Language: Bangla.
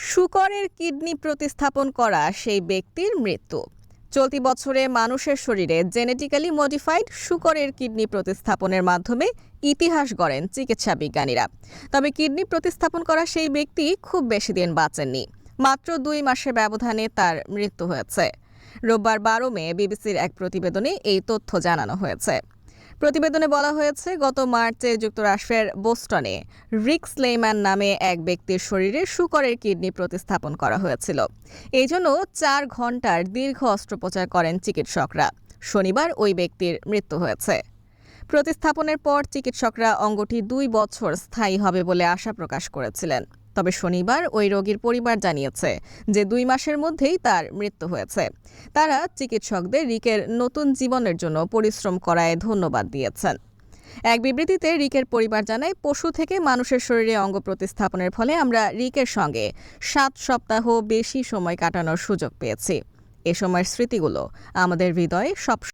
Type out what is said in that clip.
শূকরের কিডনি প্রতিস্থাপন করা সেই ব্যক্তির মৃত্যু। চলতি বছরে মানুষের শরীরে জেনেটিক্যালি মডিফাইড শূকরের কিডনি প্রতিস্থাপনের মাধ্যমে ইতিহাস গড়েন চিকিৎসা বিজ্ঞানীরা। তবে কিডনি প্রতিস্থাপন করা সেই ব্যক্তি খুব বেশি দিন বাঁচেননি। মাত্র 2 মাসের ব্যবধানে তার মৃত্যু হয়েছে। রোববার 12 মে বিবিসির এক প্রতিবেদনে এই তথ্য জানানো হয়েছে। প্রতিবেদনে বলা হয়েছে, গত মার্চে যুক্তরাষ্ট্রের বোস্টনে রিক স্লেইম্যান নামে এক ব্যক্তির শরীরে শূকরের কিডনি প্রতিস্থাপন করা হয়েছিল। এই জন্য 4 ঘন্টার দীর্ঘ অস্ত্রোপচার করেন চিকিৎসকরা। শনিবার ওই ব্যক্তির মৃত্যু হয়েছে। প্রতিস্থাপনের পর চিকিৎসকরা অঙ্গটি 2 বছর স্থায়ী হবে বলে আশা প্রকাশ করেছিলেন। তবে শনিবার ওই রোগীর পরিবার জানিয়েছে যে 2 মাসের মধ্যেই তার মৃত্যু হয়েছে। তারা চিকিৎসকদের রিকের নতুন জীবনের জন্য পরিশ্রম করায় ধন্যবাদ দিয়েছেন। এক বিবৃতিতে রিকের পরিবার জানায়, পশু থেকে মানুষের শরীরে অঙ্গ প্রতিস্থাপনের ফলে আমরা রিকের সঙ্গে 7 সপ্তাহ বেশি সময় কাটানোর সুযোগ পেয়েছি। এ সময়ের স্মৃতিগুলো আমাদের হৃদয়ে সব